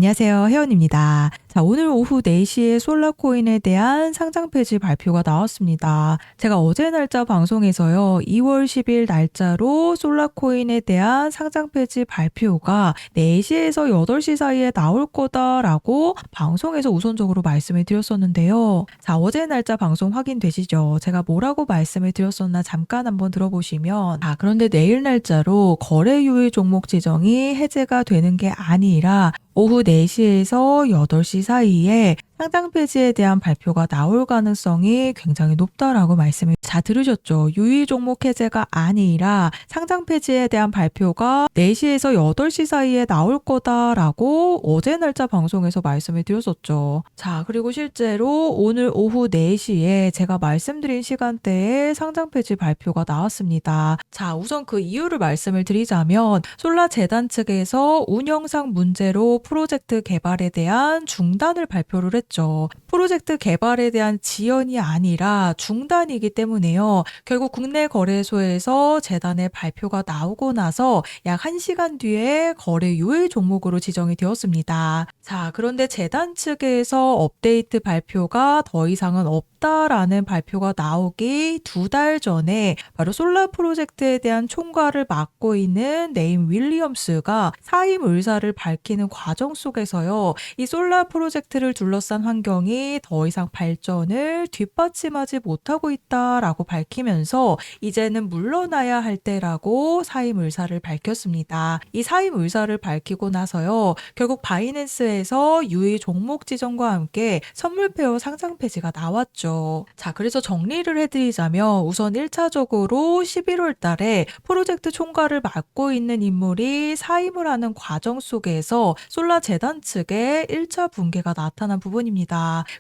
안녕하세요. 혜원입니다. 자, 오늘 오후 4시에 솔라코인에 대한 상장 폐지 발표가 나왔습니다. 제가 어제 날짜 방송에서요, 2월 10일 날짜로 솔라코인에 대한 상장 폐지 발표가 4시에서 8시 사이에 나올 거다라고 방송에서 우선적으로 말씀을 드렸었는데요. 자, 어제 날짜 방송 확인되시죠? 제가 뭐라고 말씀을 드렸었나 잠깐 한번 들어보시면, 그런데 내일 날짜로 거래 유의 종목 지정이 해제가 되는 게 아니라 오후 4시에서 8시 사이에 상장 폐지에 대한 발표가 나올 가능성이 굉장히 높다라고 말씀을 잘 들으셨죠? 유의 종목 해제가 아니라 상장 폐지에 대한 발표가 4시에서 8시 사이에 나올 거다라고 어제 날짜 방송에서 말씀을 드렸었죠. 자, 그리고 실제로 오늘 오후 4시에 제가 말씀드린 시간대에 상장 폐지 발표가 나왔습니다. 자, 우선 그 이유를 말씀을 드리자면 솔라재단 측에서 운영상 문제로 프로젝트 개발에 대한 중단을 발표를 했죠. 프로젝트 개발에 대한 지연이 아니라 중단이기 때문에요. 결국 국내 거래소에서 재단의 발표가 나오고 나서 약 1시간 뒤에 거래 유의 종목으로 지정이 되었습니다. 자, 그런데 재단 측에서 업데이트 발표가 더 이상은 없다라는 발표가 나오기 2달 전에 바로 솔라 프로젝트에 대한 총괄을 맡고 있는 네임 윌리엄스가 사임 의사를 밝히는 과정 속에서요. 이 솔라 프로젝트를 둘러싼 환경이 더 이상 발전을 뒷받침하지 못하고 있다라고 밝히면서 이제는 물러나야 할 때라고 사임 의사를 밝혔습니다. 이 사임 의사를 밝히고 나서요. 결국 바이낸스에서 유의 종목 지정과 함께 선물 페어 상장 폐지가 나왔죠. 자, 그래서 정리를 해드리자면 우선 1차적으로 11월 달에 프로젝트 총괄을 맡고 있는 인물이 사임을 하는 과정 속에서 솔라재단 측에 1차 붕괴가 나타난 부분입니다.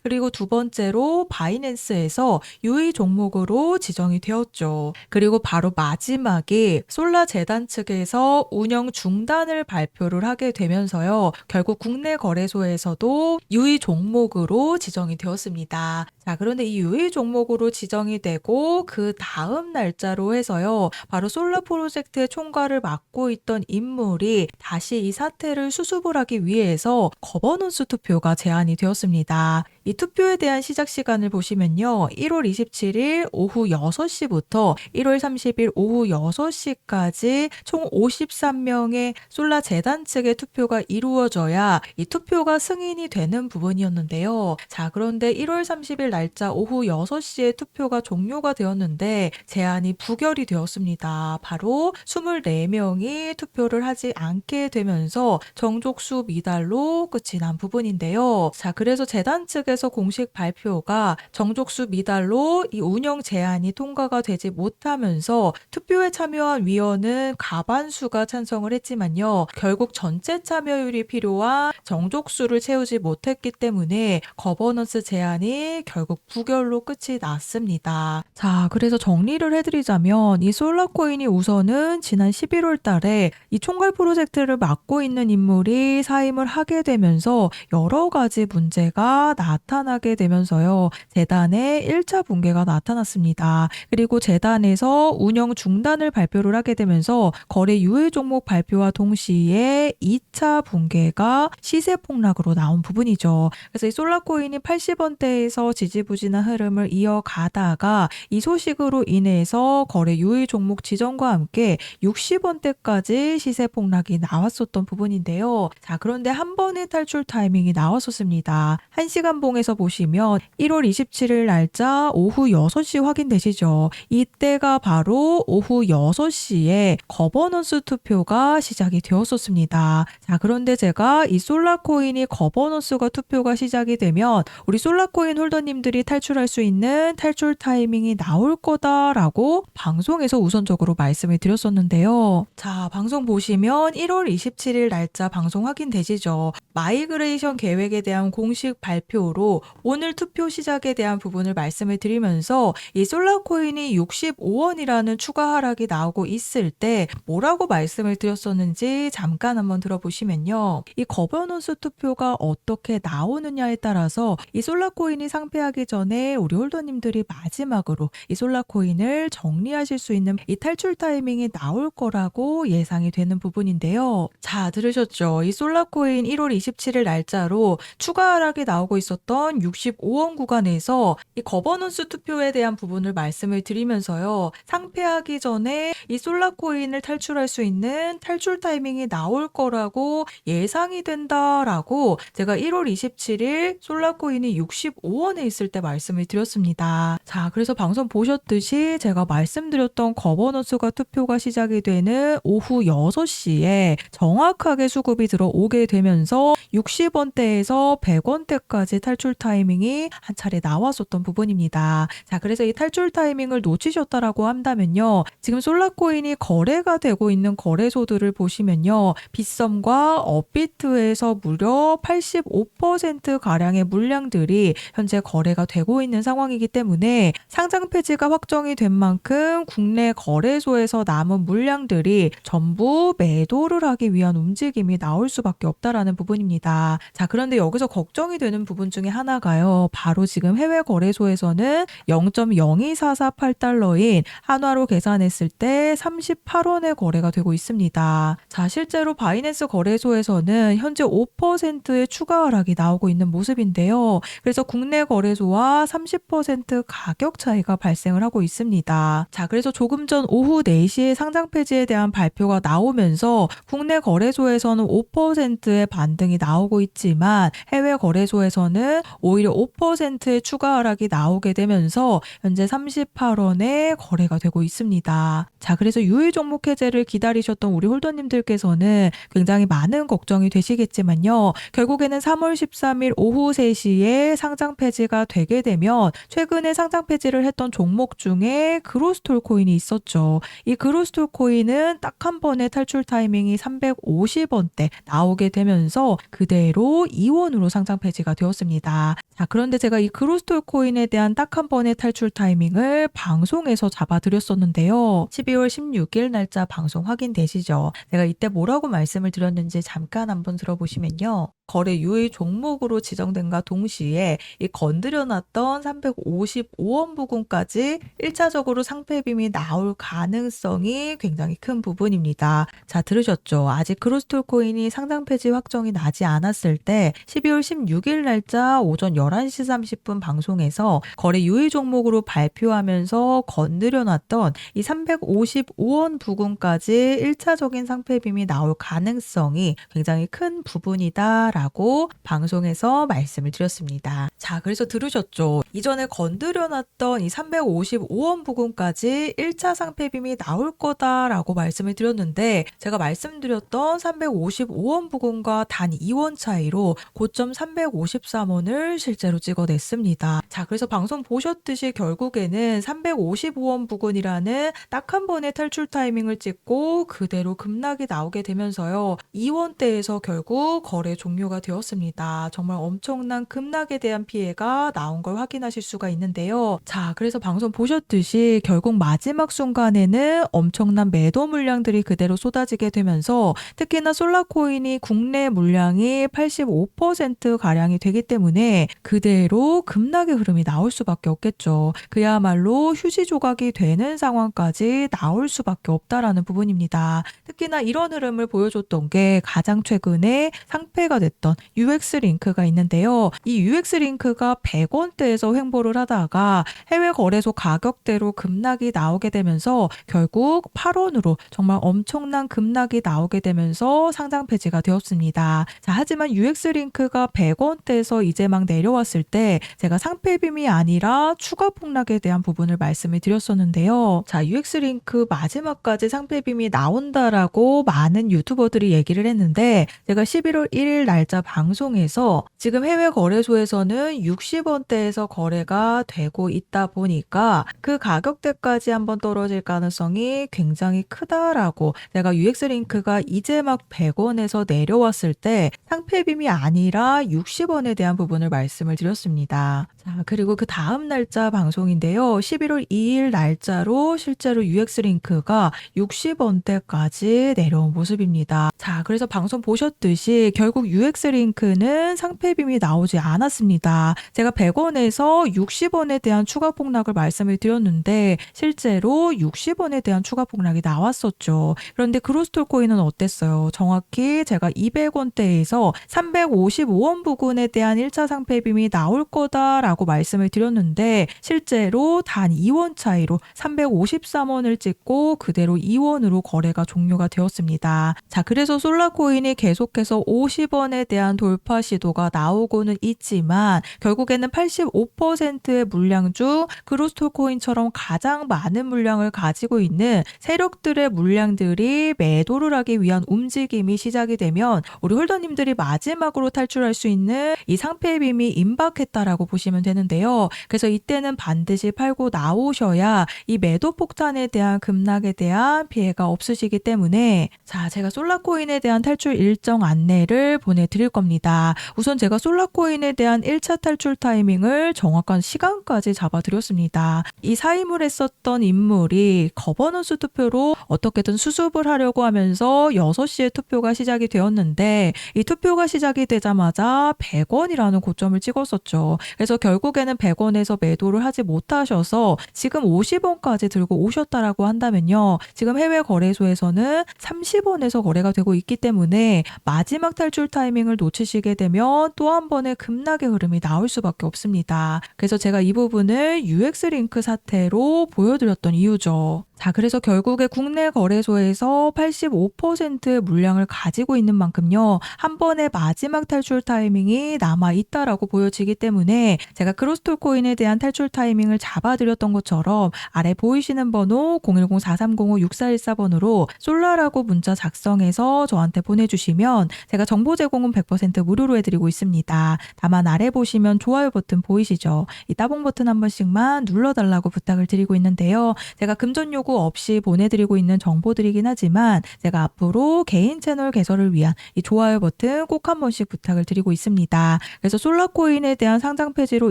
그리고 두 번째로 바이낸스에서 유의 종목으로 지정이 되었죠. 그리고 바로 마지막에 솔라재단 측에서 운영 중단을 발표를 하게 되면서요. 결국 국내 거래소에서도 유의 종목으로 지정이 되었습니다. 자, 그런데 이 유의 종목으로 지정이 되고 그 다음 날짜로 해서요. 바로 솔라 프로젝트의 총괄을 맡고 있던 인물이 다시 이 사태를 수습을 하기 위해서 거버넌스 투표가 제안이 되었습니다. 이 투표에 대한 시작 시간을 보시면요. 1월 27일 오후 6시부터 1월 30일 오후 6시까지 총 53명의 솔라 재단 측의 투표가 이루어져야 이 투표가 승인이 되는 부분이었는데요. 자, 그런데 1월 30일 날짜 오후 6시에 투표가 종료가 되었는데 제안이 부결이 되었습니다. 바로 24명이 투표를 하지 않게 되면서 정족수 미달로 끝이 난 부분인데요. 자, 그래서 재단 측에서 공식 발표가 정족수 미달로 이 운영 제안이 통과가 되지 못하면서 투표에 참여한 위원은 과반수가 찬성을 했지만요. 결국 전체 참여율이 필요한 정족수를 채우지 못했기 때문에 거버넌스 제안이 결국 부결로 끝이 났습니다. 자, 그래서 정리를 해드리자면 이 솔라코인이 우선은 지난 11월 달에 이 총괄 프로젝트를 맡고 있는 인물이 사임을 하게 되면서 여러 가지 문제가 나타나게 되면서요. 재단의 1차 붕괴가 나타났습니다. 그리고 재단에서 운영 중단을 발표를 하게 되면서 거래 유의 종목 발표와 동시에 2차 붕괴가 시세 폭락으로 나온 부분이죠. 그래서 이 솔라코인이 80원대에서 지지부진한 흐름을 이어가다가 이 소식으로 인해서 거래 유의 종목 지정과 함께 60원대까지 시세 폭락이 나왔었던 부분인데요. 자, 그런데 한 번의 탈출 타이밍이 나왔었습니다. 1시간 봉에서 보시면 1월 27일 날짜 오후 6시 확인되시죠? 이때가 바로 오후 6시에 거버넌스 투표가 시작이 되었었습니다. 자, 그런데 제가 이 솔라코인이 거버넌스가 투표가 시작이 되면 우리 솔라코인 홀더님들이 탈출할 수 있는 탈출 타이밍이 나올 거다라고 방송에서 우선적으로 말씀을 드렸었는데요. 자, 방송 보시면 1월 27일 날짜 방송 확인되시죠? 마이그레이션 계획에 대한 공식 발표로 날짜로 오늘 투표 시작에 대한 부분을 말씀을 드리면서 이 솔라코인이 65원이라는 추가 하락이 나오고 있을 때 뭐라고 말씀을 드렸었는지 잠깐 한번 들어보시면요. 이 거버넌스 투표가 어떻게 나오느냐에 따라서 이 솔라코인이 상폐하기 전에 우리 홀더님들이 마지막으로 이 솔라코인을 정리하실 수 있는 이 탈출 타이밍이 나올 거라고 예상이 되는 부분인데요. 자, 들으셨죠? 이 솔라코인 1월 27일 날짜로 추가 하락이 나오고 있었던 65원 구간에서 이 거버넌스 투표에 대한 부분을 말씀을 드리면서요. 상폐하기 전에 이 솔라코인을 탈출할 수 있는 탈출 타이밍이 나올 거라고 예상이 된다라고 제가 1월 27일 솔라코인이 65원에 있을 때 말씀을 드렸습니다. 자, 그래서 방송 보셨듯이 제가 말씀드렸던 거버넌스가 투표가 시작이 되는 오후 6시에 정확하게 수급이 들어오게 되면서 60원대에서 100원대까지 탈출 타이밍이 한 차례 나왔었던 부분입니다. 자, 그래서 이 탈출 타이밍을 놓치셨다라고 한다면요. 지금 솔라코인이 거래가 되고 있는 거래소들을 보시면요. 빗썸과 업비트에서 무려 85%가량의 물량들이 현재 거래가 되고 있는 상황이기 때문에 상장 폐지가 확정이 된 만큼 국내 거래소에서 남은 물량들이 전부 매도를 하기 위한 움직임이 나올 수밖에 없다라는 부분입니다. 자, 그런데 여기서 걱정이 되는 부분 중에 하나가요. 바로 지금 해외 거래소에서는 0.02448달러인 한화로 계산했을 때 38원에 거래가 되고 있습니다. 자, 실제로 바이낸스 거래소에서는 현재 5%의 추가 하락이 나오고 있는 모습인데요. 그래서 국내 거래소와 30% 가격 차이가 발생을 하고 있습니다. 자, 그래서 조금 전 오후 4시에 상장 폐지에 대한 발표가 나오면서 국내 거래소에서는 5%의 반등이 나오고 있지만 해외 거래소에서는 오히려 5%의 추가 하락이 나오게 되면서 현재 38원에 거래가 되고 있습니다. 자, 그래서 유의 종목 해제를 기다리셨던 우리 홀더님들께서는 굉장히 많은 걱정이 되시겠지만요. 결국에는 3월 13일 오후 3시에 상장 폐지가 되게 되면 최근에 상장 폐지를 했던 종목 중에 그로스톨 코인이 있었죠. 이 그로스톨 코인은 딱 한 번의 탈출 타이밍이 350원대 나오게 되면서 그대로 2원으로 상장 폐지가 되었습니다. 자, 그런데 제가 이 그로스톨 코인에 대한 딱 한 번의 탈출 타이밍을 방송에서 잡아드렸었는데요. 12월 16일 날짜 방송 확인되시죠? 제가 이때 뭐라고 말씀을 드렸는지 잠깐 한번 들어보시면요. 거래 유의 종목으로 지정된과 동시에 이 건드려놨던 355원 부근까지 1차적으로 상폐빔이 나올 가능성이 굉장히 큰 부분입니다. 자, 들으셨죠? 아직 그로스톨 코인이 상장 폐지 확정이 나지 않았을 때 12월 16일 날짜 오전 11시 30분 방송에서 거래 유의 종목으로 발표하면서 건드려놨던 이 355원 부근까지 1차적인 상폐빔이 나올 가능성이 굉장히 큰 부분이다 라고 방송에서 말씀을 드렸습니다. 자, 그래서 들으셨죠? 이전에 건드려놨던 이 355원 부근까지 1차 상폐빔이 나올 거다라고 말씀을 드렸는데 제가 말씀드렸던 355원 부근과 단 2원 차이로 고점 353원을 실제로 찍어냈습니다. 자, 그래서 방송 보셨듯이 결국에는 355원 부근이라는 딱 한 번의 탈출 타이밍을 찍고 그대로 급락이 나오게 되면서요. 2원대에서 결국 거래 종료가 되었습니다. 정말 엄청난 급락에 대한 피해가 나온 걸 확인하실 수가 있는데요. 자, 그래서 방송 보셨듯이 결국 마지막 순간에는 엄청난 매도 물량들이 그대로 쏟아지게 되면서 특히나 솔라코인이 국내 물량이 85%가량이 되기 때문에 그대로 급락의 흐름이 나올 수밖에 없겠죠. 그야말로 휴지 조각이 되는 상황까지 나올 수밖에 없다라는 부분입니다. 특히나 이런 흐름을 보여줬던 게 가장 최근에 상폐가 됐던 UX링크가 있는데요. 이 UX링크가 100원대에서 횡보를 하다가 해외 거래소 가격대로 급락이 나오게 되면서 결국 8원으로 정말 엄청난 급락이 나오게 되면서 상장 폐지가 되었습니다. 자, 하지만 UX링크가 100원대에서 이제 막 내려왔을 때 제가 상폐빔이 아니라 추가 폭락에 대한 부분을 말씀을 드렸었는데요. 자, UX링크 마지막까지 상폐빔이 나온다라고 많은 유튜버들이 얘기를 했는데 제가 11월 1일 날 날짜 방송에서 지금 해외 거래소에서는 60원대에서 거래가 되고 있다 보니까 그 가격대까지 한번 떨어질 가능성이 굉장히 크다라고 제가 UX링크가 이제 막 100원에서 내려왔을 때 상패빔이 아니라 60원에 대한 부분을 말씀을 드렸습니다. 자, 그리고 그 다음 날짜 방송인데요. 11월 2일 날짜로 실제로 UX링크가 60원대까지 내려온 모습입니다. 자, 그래서 방송 보셨듯이 결국 UX링크는 상패빔이 나오지 않았습니다. 제가 100원에서 60원에 대한 추가 폭락을 말씀을 드렸는데 실제로 60원에 대한 추가 폭락이 나왔었죠. 그런데 그로스톨 코인은 어땠어요? 정확히 제가 200원대에서 355원 부근에 대한 1차 상패빔이 나올 거다라고 말씀을 드렸는데 실제로 단 2원 차이로 353원을 찍고 그대로 2원으로 거래가 종료가 되었습니다. 자, 그래서 솔라코인이 계속해서 50원에 대한 돌파 시도가 나오고는 있지만 결국에는 85%의 물량 중 그로스톨 코인처럼 가장 많은 물량을 가지고 있는 세력들의 물량들이 매도를 하기 위한 움직임이 시작이 되면 우리 홀더님들이 마지막으로 탈출할 수 있는 이 상패의 빔이 임박했다라고 보시면 되는데요. 그래서 이때는 반드시 팔고 나오셔야 이 매도 폭탄에 대한 급락에 대한 피해가 없으시기 때문에 자, 제가 솔라코인에 대한 탈출 일정 안내를 보내드릴 겁니다. 우선 제가 솔라코인에 대한 1차 탈출 타이밍을 정확한 시간까지 잡아드렸습니다. 이 사임을 했었던 인물이 거버넌스 투표로 어떻게든 수습을 하려고 하면서 6시에 투표가 시작이 되었는데 이 투표가 시작이 되자마자 100원이라는 고점을 찍었었죠. 그래서 결국에는 100원에서 매도를 하지 못하셔서 지금 50원까지 들고 오셨다라고 한다면요. 지금 해외 거래소에서는 30원에서 거래가 되고 있기 때문에 마지막 탈출 타이밍을 놓치시게 되면 또 한 번의 급락의 흐름이 나올 수밖에 없습니다. 그래서 제가 이 부분을 UX링크 사태로 보여드렸던 이유죠. 자, 그래서 결국에 국내 거래소에서 85%의 물량을 가지고 있는 만큼요. 한 번의 마지막 탈출 타이밍이 남아있다라고 보여지기 때문에 제가 크로스톨 코인에 대한 탈출 타이밍을 잡아드렸던 것처럼 아래 보이시는 번호 010-4305-6414번으로 솔라라고 문자 작성해서 저한테 보내주시면 제가 정보 제공은 100% 무료로 해드리고 있습니다. 다만 아래 보시면 좋아요 버튼 보이시죠? 이 따봉 버튼 한 번씩만 눌러달라고 부탁을 드리고 있는데요. 제가 금전 요구 없이 보내드리고 있는 정보들이긴 하지만 제가 앞으로 개인 채널 개설을 위한 이 좋아요 버튼 꼭 한 번씩 부탁을 드리고 있습니다. 그래서 솔라코인에 대한 상장 폐지로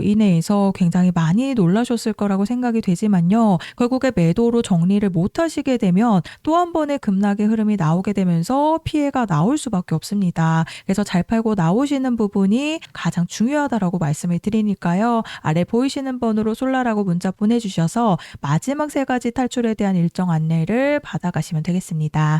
인해서 굉장히 많이 놀라셨을 거라고 생각이 되지만요. 결국에 매도로 정리를 못 하시게 되면 또 한 번의 급락의 흐름이 나오게 되면서 피해가 나올 수밖에 없습니다. 그래서 잘 팔고 나오시는 부분이 가장 중요하다라고 말씀을 드리니까요. 아래 보이시는 번호로 솔라라고 문자 보내주셔서 마지막 3가지 탈출에 대한 일정 안내를 받아가시면 되겠습니다.